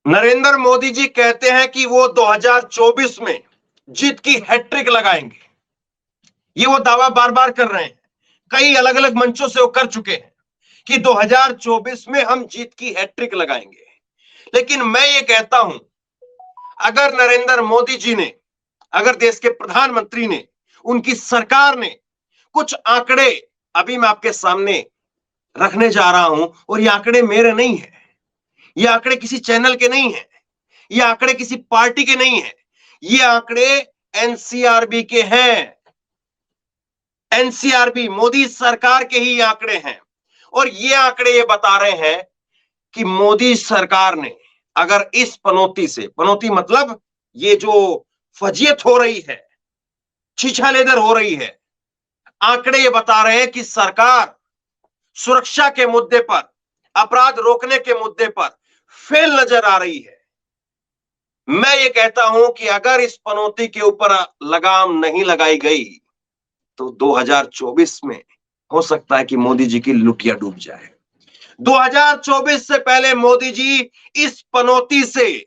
नरेंद्र मोदी जी कहते हैं कि वो 2024 में जीत की हैट्रिक लगाएंगे। ये वो दावा बार बार कर रहे हैं, कई अलग अलग मंचों से वो कर चुके हैं कि 2024 में हम जीत की हैट्रिक लगाएंगे। लेकिन मैं ये कहता हूं, अगर नरेंद्र मोदी जी ने, अगर देश के प्रधानमंत्री ने, उनकी सरकार ने कुछ आंकड़े अभी मैं आपके सामने रखने जा रहा हूं, और ये आंकड़े मेरे नहीं है, ये आंकड़े किसी चैनल के नहीं है, ये आंकड़े किसी पार्टी के नहीं है, ये आंकड़े एनसीआरबी के हैं। एनसीआरबी मोदी सरकार के ही आंकड़े हैं, और ये आंकड़े ये बता रहे हैं कि मोदी सरकार ने अगर इस पनौती से, पनौती मतलब ये जो फजीयत हो रही है, छीछालेदर हो रही है, आंकड़े ये बता रहे हैं कि सरकार सुरक्षा के मुद्दे पर, अपराध रोकने के मुद्दे पर फेल नजर आ रही है। मैं ये कहता हूं कि अगर इस पनौती के ऊपर लगाम नहीं लगाई गई तो 2024 में हो सकता है कि मोदी जी की लुटिया डूब जाए। 2024 से पहले मोदी जी इस पनौती से,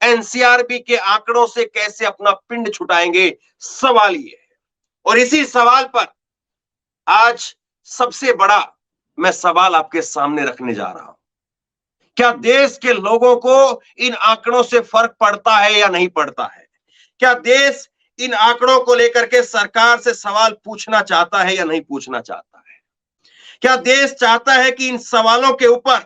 एनसीआरबी के आंकड़ों से कैसे अपना पिंड छुटाएंगे, सवाल ये है। और इसी सवाल पर आज सबसे बड़ा मैं सवाल आपके सामने रखने जा रहा हूं। क्या देश के लोगों को इन आंकड़ों से फर्क पड़ता है या नहीं पड़ता है? क्या देश इन आंकड़ों को लेकर के सरकार से सवाल पूछना चाहता है या नहीं पूछना चाहता है? क्या देश चाहता है कि इन सवालों के ऊपर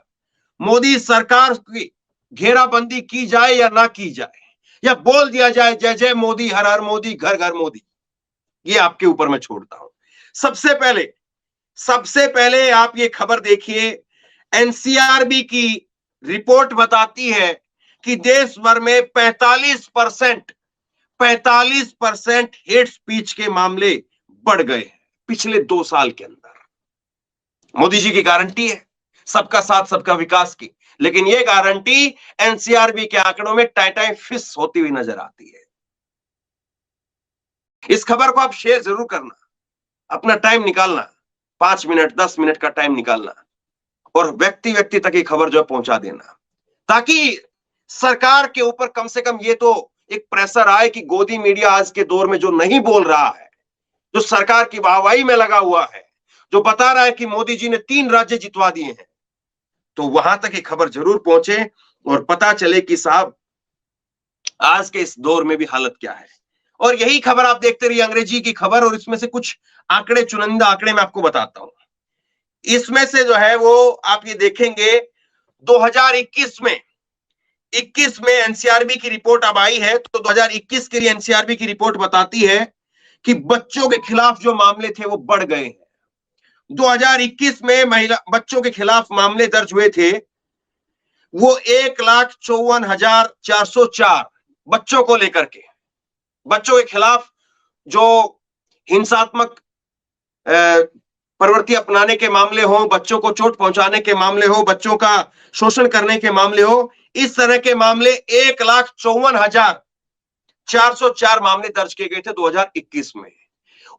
मोदी सरकार की घेराबंदी की जाए या ना की जाए, या बोल दिया जाए जय जय मोदी, हर हर मोदी, घर घर मोदी? ये आपके ऊपर मैं छोड़ता हूं। सबसे पहले आप ये खबर देखिए, एनसीआरबी की रिपोर्ट बताती है कि देश भर में 45% हेट स्पीच के मामले बढ़ गए हैं पिछले 2 साल के अंदर। मोदी जी की गारंटी है सबका साथ सबका विकास की, लेकिन यह गारंटी एनसीआरबी के आंकड़ों में टाइटाई फिस होती हुई नजर आती है। इस खबर को आप शेयर जरूर करना, अपना टाइम निकालना, 5 मिनट 10 मिनट का टाइम निकालना, और व्यक्ति व्यक्ति तक ये खबर जो है पहुंचा देना, ताकि सरकार के ऊपर कम से कम ये तो एक प्रेशर आए कि गोदी मीडिया आज के दौर में जो नहीं बोल रहा है, जो सरकार की वाहवाही में लगा हुआ है, जो बता रहा है कि मोदी जी ने 3 राज्य जितवा दिए हैं, तो वहां तक ये खबर जरूर पहुंचे और पता चले कि साहब आज के इस दौर में भी हालत क्या है। और यही खबर आप देखते रहिए, अंग्रेजी की खबर, और इसमें से कुछ आंकड़े, चुनिंदा आंकड़े मैं आपको बताता हूं। इसमें से जो है वो आप ये देखेंगे 2021 में एनसीआरबी की रिपोर्ट अब आई है, तो 2021 के लिए एनसीआरबी की रिपोर्ट बताती है कि बच्चों के खिलाफ जो मामले थे वो बढ़ गए हैं। 2021 में बच्चों के खिलाफ मामले दर्ज हुए थे, वो 1,54,404 बच्चों को लेकर के, बच्चों के खिलाफ जो हिंसात्मक प्रवृत्ति अपनाने के मामले हो, बच्चों को चोट पहुंचाने के मामले हो, बच्चों का शोषण करने के मामले हो, इस तरह के मामले 1,54,404 मामले दर्ज किए गए थे 2021 में,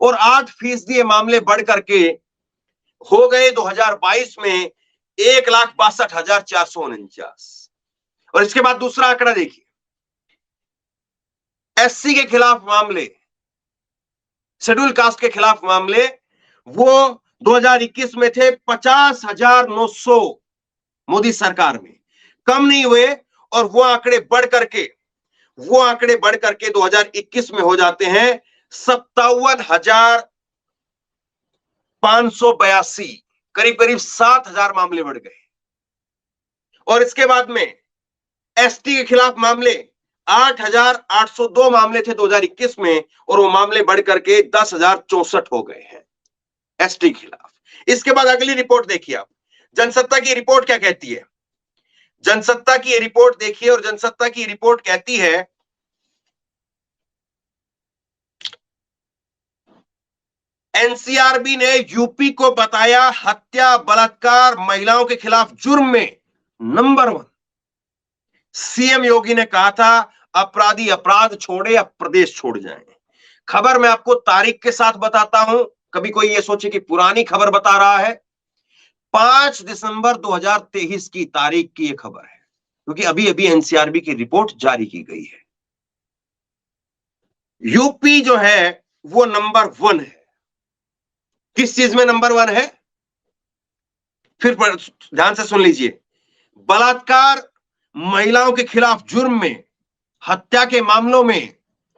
और 8% ये मामले बढ़ करके हो गए 2022 में 1,62,449। और इसके बाद दूसरा आंकड़ा देखिए, एससी के खिलाफ मामले, शेड्यूल कास्ट के खिलाफ मामले, वो 2021 में थे 50,900 मोदी सरकार में, कम नहीं हुए, और वो आंकड़े बढ़ करके 2021 में हो जाते हैं 57,582, करीब करीब 7,000 मामले बढ़ गए। और इसके बाद में एसटी के खिलाफ मामले 8,802 मामले थे 2021 में, और वो मामले बढ़ करके 10,064 हो गए हैं एसटी के खिलाफ। इसके बाद अगली रिपोर्ट देखिए आप, जनसत्ता की रिपोर्ट क्या कहती है। जनसत्ता की रिपोर्ट देखिए, और जनसत्ता की रिपोर्ट कहती है एनसीआरबी ने यूपी को बताया हत्या, बलात्कार, महिलाओं के खिलाफ जुर्म में नंबर 1। सीएम योगी ने कहा था अपराधी अपराध छोड़े या प्रदेश छोड़ जाएं। खबर मैं आपको तारीख के साथ बताता हूं, कभी कोई ये सोचे कि पुरानी खबर बता रहा है। 5 दिसंबर 2023 की तारीख की यह खबर है। क्योंकि अभी अभी एनसीआरबी की रिपोर्ट जारी की गई है। यूपी जो है वो नंबर 1 है। किस चीज में नंबर 1 है? फिर ध्यान से सुन लीजिए। बलात्कार, महिलाओं के खिलाफ जुर्म में, हत्या के मामलों में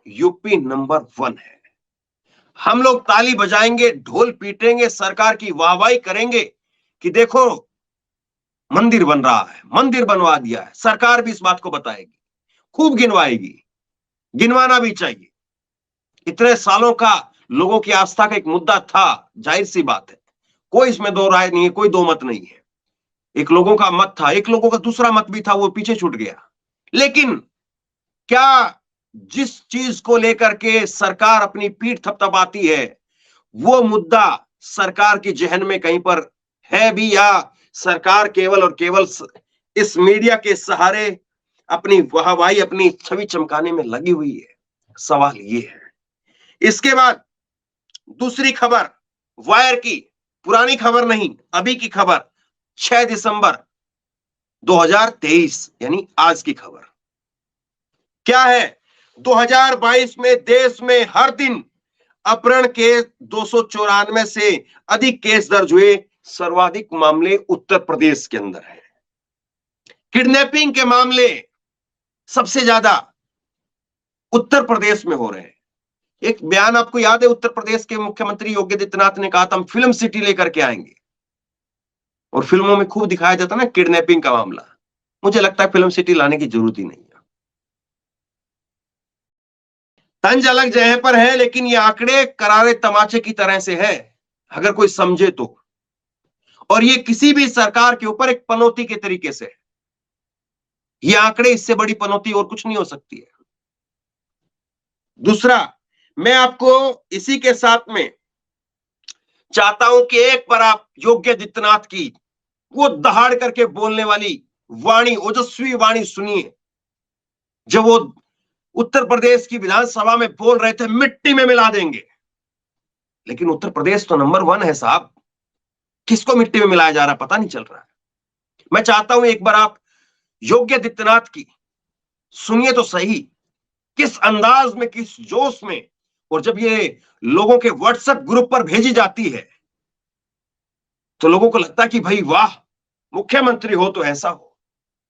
यूपी नंबर 1 है। हम लोग ताली बजाएंगे, ढोल पीटेंगे, सरकार की वाहवाही करेंगे कि देखो मंदिर बन रहा है, मंदिर बनवा दिया है। सरकार भी इस बात को बताएगी, खूब गिनवाएगी, गिनवाना भी चाहिए। इतने सालों का लोगों की आस्था का एक मुद्दा था, जाहिर सी बात है, कोई इसमें दो राय नहीं है, कोई दो मत नहीं है। एक लोगों का मत था, एक लोगों का दूसरा मत भी था, वो पीछे छूट गया। लेकिन क्या जिस चीज को लेकर के सरकार अपनी पीठ थपथपाती है, वो मुद्दा सरकार की जहन में कहीं पर है भी, या सरकार केवल और केवल इस मीडिया के सहारे अपनी वाहवाही, अपनी छवि चमकाने में लगी हुई है? सवाल ये है। इसके बाद दूसरी खबर वायर की, पुरानी खबर नहीं, अभी की खबर, 6 दिसंबर 2023 यानी आज की खबर। क्या है? 2022 में देश में हर दिन अपहरण के 294 से अधिक केस दर्ज हुए। सर्वाधिक मामले उत्तर प्रदेश के अंदर है। किडनैपिंग के मामले सबसे ज्यादा उत्तर प्रदेश में हो रहे हैं। एक बयान आपको याद है, उत्तर प्रदेश के मुख्यमंत्री योगी आदित्यनाथ ने कहा था हम फिल्म सिटी लेकर के आएंगे, और फिल्मों में खूब दिखाया जाता ना किडनैपिंग का मामला। मुझे लगता है फिल्म सिटी लाने की जरूरत ही नहीं है। तंज अलग जगह पर है, लेकिन ये आंकड़े करारे तमाचे की तरह से है अगर कोई समझे तो। और ये किसी भी सरकार के ऊपर एक पनौती के तरीके से है। ये आंकड़े, इससे बड़ी पनौती और कुछ नहीं हो सकती है। दूसरा, मैं आपको इसी के साथ में चाहता हूं कि एक बार आप योगी आदित्यनाथ की वो दहाड़ करके बोलने वाली वाणी, ओजस्वी वाणी सुनिए, जब वो उत्तर प्रदेश की विधानसभा में बोल रहे थे मिट्टी में मिला देंगे। लेकिन उत्तर प्रदेश तो नंबर 1 है साहब, किसको मिट्टी में मिलाया जा रहा है पता नहीं चल रहा है। मैं चाहता हूं एक बार आप योगी आदित्यनाथ की सुनिए तो सही, किस अंदाज में, किस जोश में, और जब ये लोगों के व्हाट्सएप ग्रुप पर भेजी जाती है तो लोगों को लगता है कि भाई वाह, मुख्यमंत्री हो तो ऐसा हो,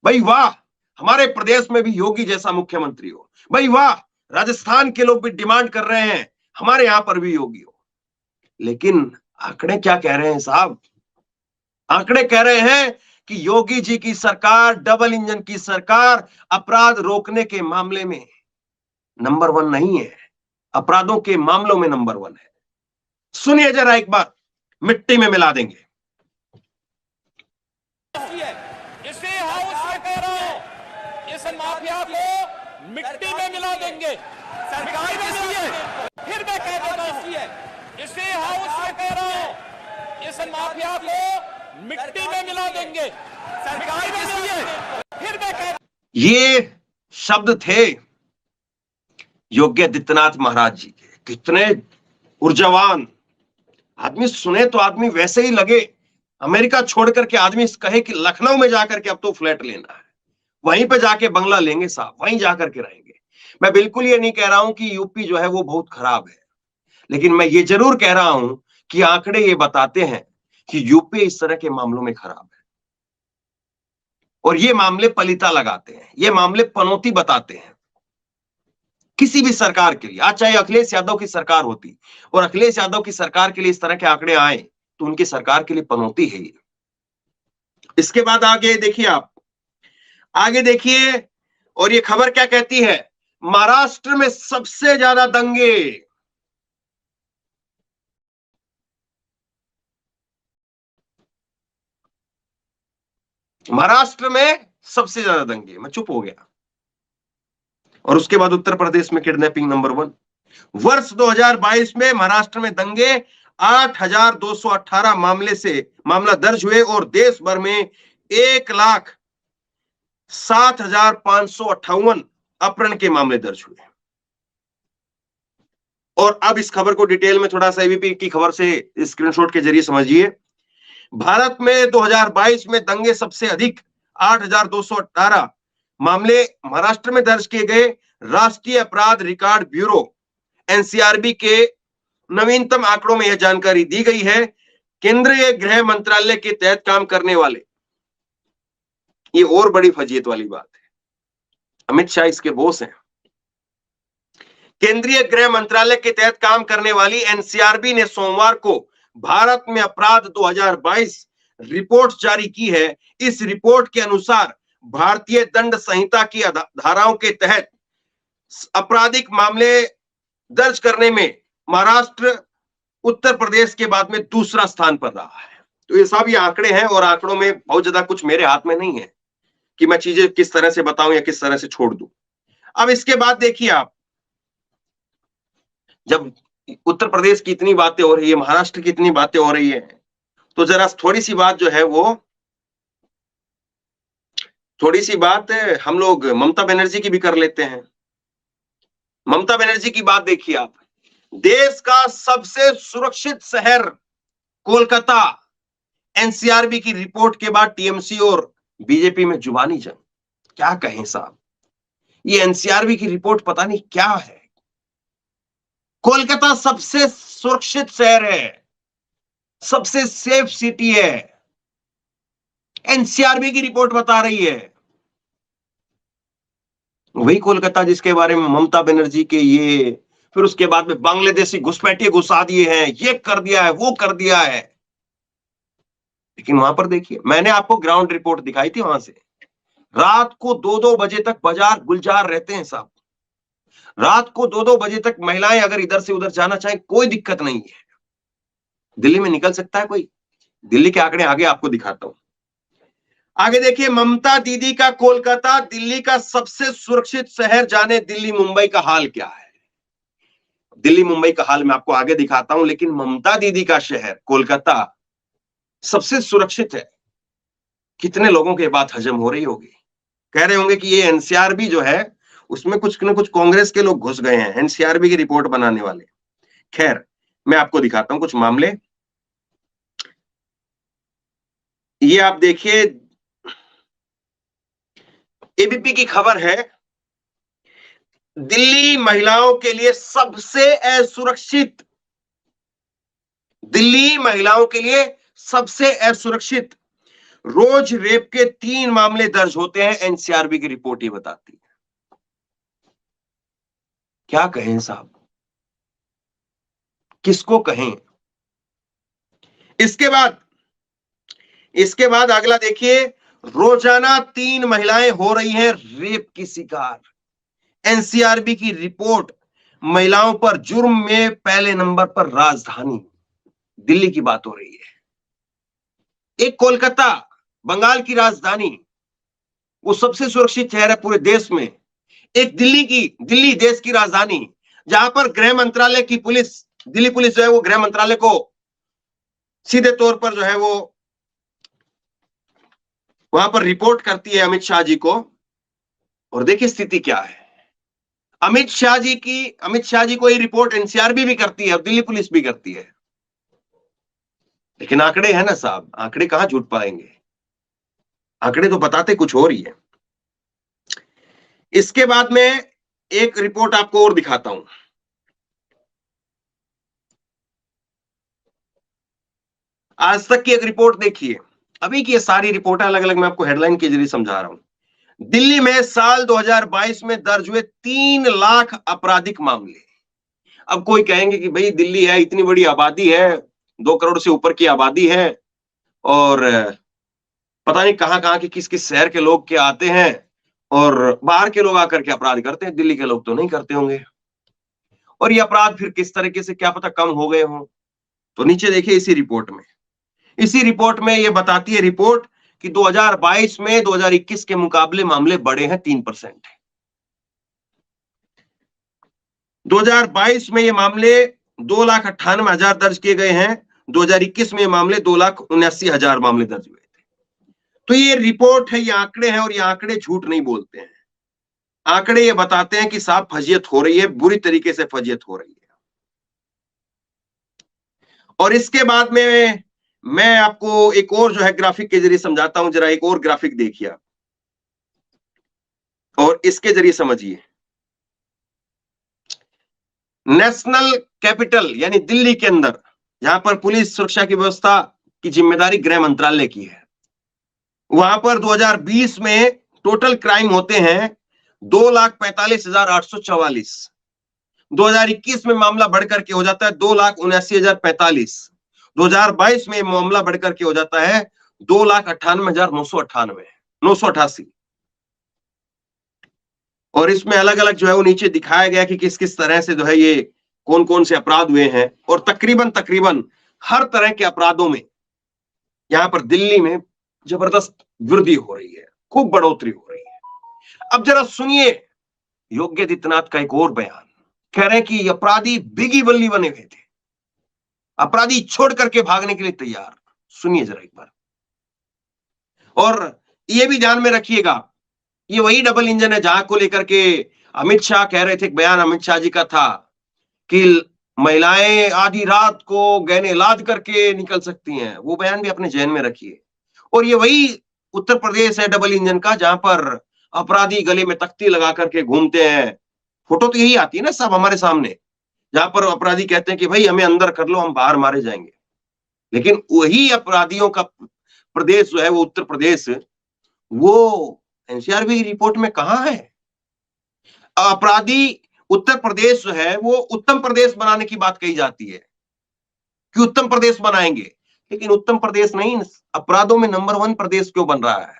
भाई वाह हमारे प्रदेश में भी योगी जैसा मुख्यमंत्री हो, भाई वाह राजस्थान के लोग भी डिमांड कर रहे हैं हमारे यहां पर भी योगी हो। लेकिन आंकड़े क्या कह रहे हैं साहब? आंकड़े कह रहे हैं कि योगी जी की सरकार, डबल इंजन की सरकार, अपराध रोकने के मामले में नंबर 1 नहीं है, अपराधों के मामलों में नंबर 1 है। सुनिए जरा एक बार, मिट्टी में मिला देंगे। इसे हाउस में कह रहा हूं, इस माफिया को मिट्टी में मिला देंगे। सरकार किसकी है? फिर मैं कह देता हूं, इसे हाउस में कह रहा हूं, इस माफिया को मिट्टी में मिला देंगे। सरकार किसकी है? फिर मैं कह, ये शब्द थे योगी आदित्यनाथ महाराज जी के। कितने ऊर्जावान आदमी, सुने तो आदमी वैसे ही लगे अमेरिका छोड़ करके आदमी कहे कि लखनऊ में जाकर के अब तो फ्लैट लेना है, वहीं पे जाके बंगला लेंगे साहब, वहीं जाकर के रहेंगे। मैं बिल्कुल ये नहीं कह रहा हूं कि यूपी जो है वो बहुत खराब है, लेकिन मैं ये जरूर कह रहा हूं कि आंकड़े ये बताते हैं कि यूपी इस तरह के मामलों में खराब है, और ये मामले पलीता लगाते हैं, ये मामले पनौती बताते हैं किसी भी सरकार के लिए। आज चाहे अखिलेश यादव की सरकार होती और अखिलेश यादव की सरकार के लिए इस तरह के आंकड़े आए तो उनकी सरकार के लिए पनौती है ये। इसके बाद आगे देखिए, आप आगे देखिए, और ये खबर क्या कहती है? महाराष्ट्र में सबसे ज्यादा दंगे। महाराष्ट्र में सबसे ज्यादा दंगे। मैं चुप हो गया। और उसके बाद उत्तर प्रदेश में किडनैपिंग नंबर 1। वर्ष 2022 में महाराष्ट्र में दंगे 8,218 मामला दर्ज हुए, और देश भर में 1,07,558 अपहरण के मामले दर्ज हुए। और अब इस खबर को डिटेल में थोड़ा सा एबीपी की खबर से स्क्रीनशॉट के जरिए समझिए। भारत में 2022 में दंगे सबसे अधिक 8,218, मामले महाराष्ट्र में दर्ज किए गए राष्ट्रीय अपराध रिकॉर्ड ब्यूरो एनसीआरबी के नवीनतम आंकड़ों में यह जानकारी दी गई है। केंद्रीय गृह मंत्रालय के तहत काम करने वाले, ये और बड़ी फजीयत वाली बात है, अमित शाह इसके बॉस हैं। केंद्रीय गृह मंत्रालय के तहत काम करने वाली एनसीआरबी ने सोमवार को भारत में अपराध 2022 रिपोर्ट जारी की है। इस रिपोर्ट के अनुसार भारतीय दंड संहिता की धाराओं के तहत आपराधिक मामले दर्ज करने में महाराष्ट्र उत्तर प्रदेश के बाद में दूसरा स्थान पर रहा है। तो ये सब ये आंकड़े हैं और आंकड़ों में बहुत ज्यादा कुछ मेरे हाथ में नहीं है कि मैं चीजें किस तरह से बताऊं या किस तरह से छोड़ दूं। अब इसके बाद देखिए आप, जब उत्तर प्रदेश की इतनी बातें हो रही है, महाराष्ट्र की इतनी बातें हो रही है, तो जरा थोड़ी सी बात जो है वो थोड़ी सी बात हम लोग ममता बनर्जी की भी कर लेते हैं। ममता बनर्जी की बात देखिए आप, देश का सबसे सुरक्षित शहर कोलकाता, एनसीआरबी की रिपोर्ट के बाद टीएमसी और बीजेपी में जुबानी जंग। क्या कहें साहब, ये एनसीआरबी की रिपोर्ट पता नहीं क्या है। कोलकाता सबसे सुरक्षित शहर है, सबसे सेफ सिटी है, एनसीआरबी की रिपोर्ट बता रही है। वही कोलकाता जिसके बारे में ममता बनर्जी के ये, फिर उसके बाद में बांग्लादेशी घुसपैठिए घुसा दिए हैं, ये कर दिया है, वो कर दिया है। लेकिन वहां पर देखिए, मैंने आपको ग्राउंड रिपोर्ट दिखाई थी, वहां से रात को 2-2 बजे तक बाजार गुलजार रहते हैं साहब। रात को 2-2 बजे तक महिलाएं अगर इधर से उधर जाना चाहे कोई दिक्कत नहीं है। दिल्ली में निकल सकता है कोई? दिल्ली के आंकड़े आगे आपको दिखाता हूं। आगे देखिए, ममता दीदी का कोलकाता दिल्ली का सबसे सुरक्षित शहर, जाने दिल्ली मुंबई का हाल क्या है। दिल्ली मुंबई का हाल मैं आपको आगे दिखाता हूं, लेकिन ममता दीदी का शहर कोलकाता सबसे सुरक्षित है। कितने लोगों के बात हजम हो रही होगी, कह रहे होंगे कि ये एनसीआरबी जो है उसमें कुछ न कुछ कांग्रेस के लोग घुस गए हैं, एनसीआरबी की रिपोर्ट बनाने वाले। खैर, मैं आपको दिखाता हूं कुछ मामले। ये आप देखिए, एबीपी की खबर है, दिल्ली महिलाओं के लिए सबसे असुरक्षित, दिल्ली महिलाओं के लिए सबसे असुरक्षित। रोज रेप के 3 मामले दर्ज होते हैं, एनसीआरबी की रिपोर्ट ये बताती है। क्या कहें साहब, किसको कहें। इसके बाद अगला देखिए, रोजाना 3 महिलाएं हो रही हैं रेप की शिकार। एनसीआरबी की रिपोर्ट, महिलाओं पर जुर्म में पहले नंबर पर राजधानी दिल्ली की बात हो रही है। एक कोलकाता, बंगाल की राजधानी, वो सबसे सुरक्षित शहर है पूरे देश में। एक दिल्ली देश की राजधानी, जहां पर गृह मंत्रालय की पुलिस, दिल्ली पुलिस जो है वो गृह मंत्रालय को सीधे तौर पर जो है वो वहां पर रिपोर्ट करती है अमित शाह जी को। और देखिए स्थिति क्या है, अमित शाह जी को ये रिपोर्ट एनसीआरबी भी करती है और दिल्ली पुलिस भी करती है। लेकिन आंकड़े हैं ना साहब, आंकड़े कहां झूठ पाएंगे, आंकड़े तो बताते कुछ और ही है। इसके बाद में एक रिपोर्ट आपको और दिखाता हूं। आज तक की एक रिपोर्ट देखिए, अभी की ये सारी रिपोर्टें अलग अलग मैं आपको हेडलाइन के जरिए समझा रहा हूं। दिल्ली में साल 2022 में दर्ज हुए 3 लाख आपराधिक मामले। अब कोई कहेंगे कि भाई दिल्ली है, इतनी बड़ी आबादी है, 2 करोड़ से ऊपर की आबादी है, और पता नहीं कहां कहां के किस किस शहर के लोग के आते हैं और बाहर के लोग आकर के अपराध करते हैं, दिल्ली के लोग तो नहीं करते होंगे। और ये अपराध फिर किस तरीके से क्या पता कम हो गए हों। तो नीचे देखिए, इसी रिपोर्ट में ये बताती है रिपोर्ट कि 2022 में 2021 के मुकाबले मामले बढ़े हैं 3%। 2022 में ये मामले 2,98,000 दर्ज किए गए हैं, 2021 में ये मामले 2,79,000 मामले दर्ज हुए थे। तो ये रिपोर्ट है, ये आंकड़े हैं, और ये आंकड़े झूठ नहीं बोलते हैं। आंकड़े ये बताते हैं कि साहब फजीयत हो रही है, बुरी तरीके से फजीयत हो रही है। और इसके बाद में मैं आपको एक और जो है ग्राफिक के जरिए समझाता हूं। जरा एक और ग्राफिक देखिए आप। और इसके जरिए समझिए, नेशनल कैपिटल यानी दिल्ली के अंदर जहां पर पुलिस सुरक्षा की व्यवस्था की जिम्मेदारी गृह मंत्रालय की है, वहां पर 2020 में टोटल क्राइम होते हैं 2,45,844। 2021 में मामला बढ़कर के हो जाता है 2,79,045। 2022 में मामला बढ़कर के हो जाता है 2,98,988। और इसमें अलग अलग जो है वो नीचे दिखाया गया कि किस किस तरह से जो है ये कौन कौन से अपराध हुए हैं, और तकरीबन हर तरह के अपराधों में यहां पर दिल्ली में जबरदस्त वृद्धि हो रही है, खूब बढ़ोतरी हो रही है। अब जरा सुनिए योगी आदित्यनाथ का एक और बयान। कह रहे हैं कि अपराधी बिगी बल्ली बने हुए थे, अपराधी छोड़ करके भागने के लिए तैयार। सुनिए जरा एक बार। और ये भी ध्यान में रखिएगा, ये वही डबल इंजन है जहां को लेकर के अमित शाह कह रहे थे, एक बयान अमित शाह जी का था कि महिलाएं आधी रात को गहने लाद करके निकल सकती हैं। वो बयान भी अपने जहन में रखिए। और ये वही उत्तर प्रदेश है डबल इंजन का, जहां पर अपराधी गले में तख्ती लगा करके घूमते हैं। फोटो तो यही आती है ना सब हमारे सामने, जहां पर अपराधी कहते हैं कि भाई हमें अंदर कर लो, हम बाहर मारे जाएंगे। लेकिन वही अपराधियों का प्रदेश जो है वो उत्तर प्रदेश, वो एनसीआर रिपोर्ट में कहां है? अपराधी उत्तर प्रदेश जो है वो उत्तम प्रदेश बनाने की बात कही जाती है कि उत्तम प्रदेश बनाएंगे, लेकिन उत्तम प्रदेश नहीं, अपराधों में नंबर 1 प्रदेश क्यों बन रहा है?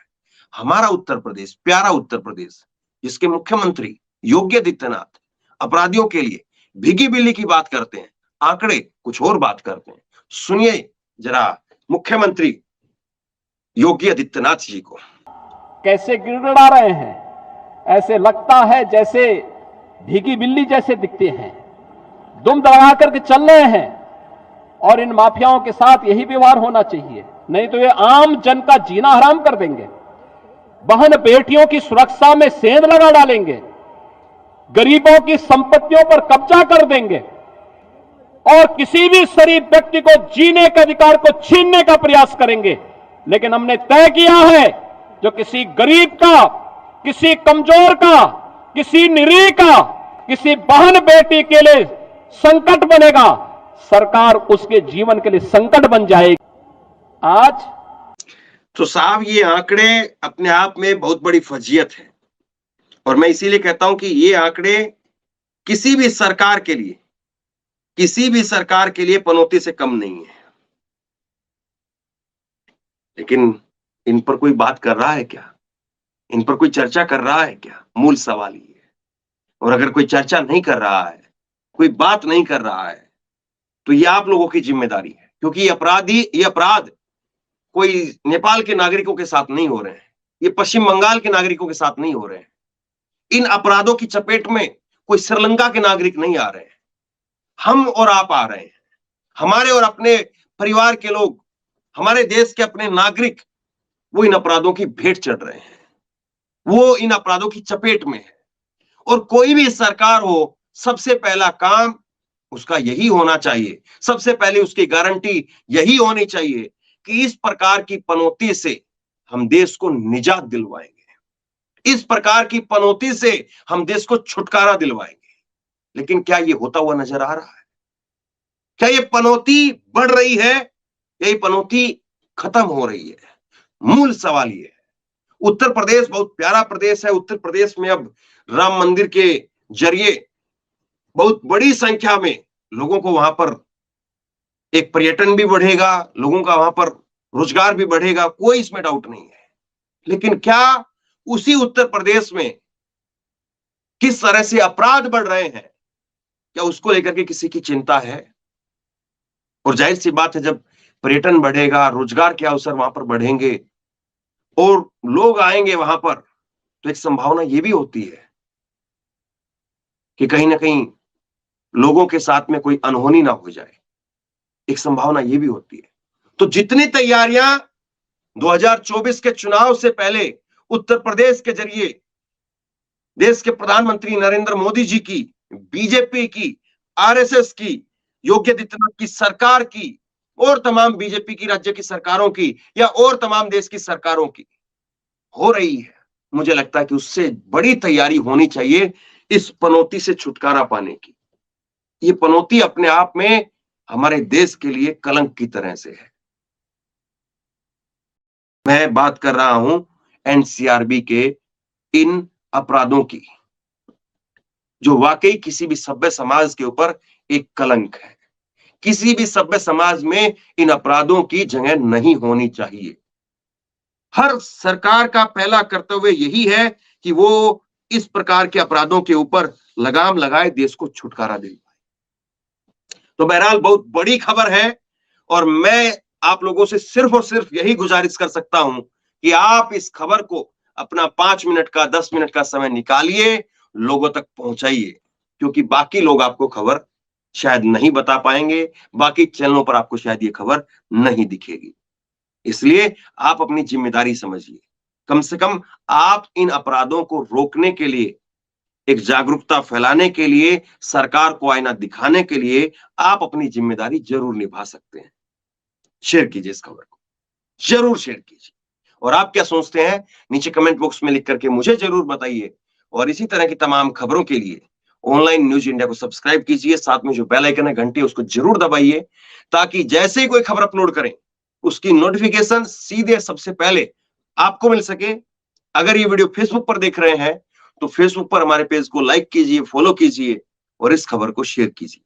हमारा उत्तर प्रदेश, प्यारा उत्तर प्रदेश, जिसके मुख्यमंत्री योगी आदित्यनाथ अपराधियों के लिए भीगी बिल्ली की बात करते हैं, आंकड़े कुछ और बात करते हैं। सुनिए जरा मुख्यमंत्री योगी आदित्यनाथ जी को। कैसे गिड़गिड़ा रहे हैं, ऐसे लगता है जैसे भीगी बिल्ली जैसे दिखते हैं, दुम दबा करके चल रहे हैं। और इन माफियाओं के साथ यही व्यवहार होना चाहिए, नहीं तो ये आम जन का जीना हराम कर देंगे, बहन बेटियों की सुरक्षा में सेंध लगा डालेंगे, गरीबों की संपत्तियों पर कब्जा कर देंगे और किसी भी शरीफ व्यक्ति को जीने के अधिकार को छीनने का प्रयास करेंगे। लेकिन हमने तय किया है, जो किसी गरीब का, किसी कमजोर का, किसी निरीह का, किसी बहन बेटी के लिए संकट बनेगा, सरकार उसके जीवन के लिए संकट बन जाएगी। आज तो साहब ये आंकड़े अपने आप में बहुत बड़ी फजीयत है, और मैं इसीलिए कहता हूं कि ये आंकड़े किसी भी सरकार के लिए पनौती से कम नहीं है। लेकिन इन पर कोई बात कर रहा है क्या? इन पर कोई चर्चा कर रहा है क्या? मूल सवाल ये है। और अगर कोई चर्चा नहीं कर रहा है, कोई बात नहीं कर रहा है, तो ये आप लोगों की जिम्मेदारी है, क्योंकि ये अपराध कोई नेपाल के नागरिकों के साथ नहीं हो रहे हैं, ये पश्चिम बंगाल के नागरिकों के साथ नहीं हो रहे हैं। इन अपराधों की चपेट में कोई श्रीलंका के नागरिक नहीं आ रहे हैं, हम और आप आ रहे हैं। हमारे और अपने परिवार के लोग, हमारे देश के अपने नागरिक, वो इन अपराधों की भेंट चढ़ रहे हैं, वो इन अपराधों की चपेट में है। और कोई भी सरकार हो, सबसे पहला काम उसका यही होना चाहिए, सबसे पहले उसकी गारंटी यही होनी चाहिए कि इस प्रकार की पनौती से हम देश को निजात दिलवाएंगे, इस प्रकार की पनौती से हम देश को छुटकारा दिलवाएंगे। लेकिन क्या ये होता हुआ नजर आ रहा है? क्या ये पनौती बढ़ रही है या ये पनौती खत्म हो रही है? मूल सवाल ये है। उत्तर प्रदेश बहुत प्यारा प्रदेश है। उत्तर प्रदेश में अब राम मंदिर के जरिए बहुत बड़ी संख्या में लोगों को वहां पर एक पर्यटन भी बढ़ेगा, लोगों का वहां पर रोजगार भी बढ़ेगा, कोई इसमें डाउट नहीं है। लेकिन क्या उसी उत्तर प्रदेश में किस तरह से अपराध बढ़ रहे हैं, क्या उसको लेकर के किसी की चिंता है? और जाहिर सी बात है, जब पर्यटन बढ़ेगा, रोजगार के अवसर वहां पर बढ़ेंगे और लोग आएंगे वहां पर, तो एक संभावना यह भी होती है कि कहीं ना कहीं लोगों के साथ में कोई अनहोनी ना हो जाए, एक संभावना यह भी होती है। तो जितनी तैयारियां 2024 के चुनाव से पहले उत्तर प्रदेश के जरिए देश के प्रधानमंत्री नरेंद्र मोदी जी की, बीजेपी की, आरएसएस की, योगी आदित्यनाथ की सरकार की, और तमाम बीजेपी की राज्य की सरकारों की, या और तमाम देश की सरकारों की हो रही है, मुझे लगता है कि उससे बड़ी तैयारी होनी चाहिए इस पनौती से छुटकारा पाने की। ये पनौती अपने आप में हमारे देश के लिए कलंक की तरह से है। मैं बात कर रहा हूं एनसीआरबी के इन अपराधों की, जो वाकई किसी भी सभ्य समाज के ऊपर एक कलंक है। किसी भी सभ्य समाज में इन अपराधों की जगह नहीं होनी चाहिए। हर सरकार का पहला कर्तव्य यही है कि वो इस प्रकार के अपराधों के ऊपर लगाम लगाए, देश को छुटकारा दे। तो बहरहाल बहुत बड़ी खबर है और मैं आप लोगों से सिर्फ और सिर्फ यही गुजारिश कर सकता हूं कि आप इस खबर को अपना 5 मिनट का 10 मिनट का समय निकालिए, लोगों तक पहुंचाइए, क्योंकि बाकी लोग आपको खबर शायद नहीं बता पाएंगे, बाकी चैनलों पर आपको शायद ये खबर नहीं दिखेगी। इसलिए आप अपनी जिम्मेदारी समझिए। कम से कम आप इन अपराधों को रोकने के लिए, एक जागरूकता फैलाने के लिए, सरकार को आईना दिखाने के लिए आप अपनी जिम्मेदारी जरूर निभा सकते हैं। शेयर कीजिए इस खबर को, जरूर शेयर कीजिए। और आप क्या सोचते हैं नीचे कमेंट बॉक्स में लिख करके मुझे जरूर बताइए। और इसी तरह की तमाम खबरों के लिए ऑनलाइन न्यूज इंडिया को सब्सक्राइब कीजिए, साथ में जो बेल आइकन है घंटी उसको जरूर दबाइए, ताकि जैसे ही कोई खबर अपलोड करें उसकी नोटिफिकेशन सीधे सबसे पहले आपको मिल सके। अगर ये वीडियो फेसबुक पर देख रहे हैं तो फेसबुक पर हमारे पेज को लाइक कीजिए, फॉलो कीजिए और इस खबर को शेयर कीजिए।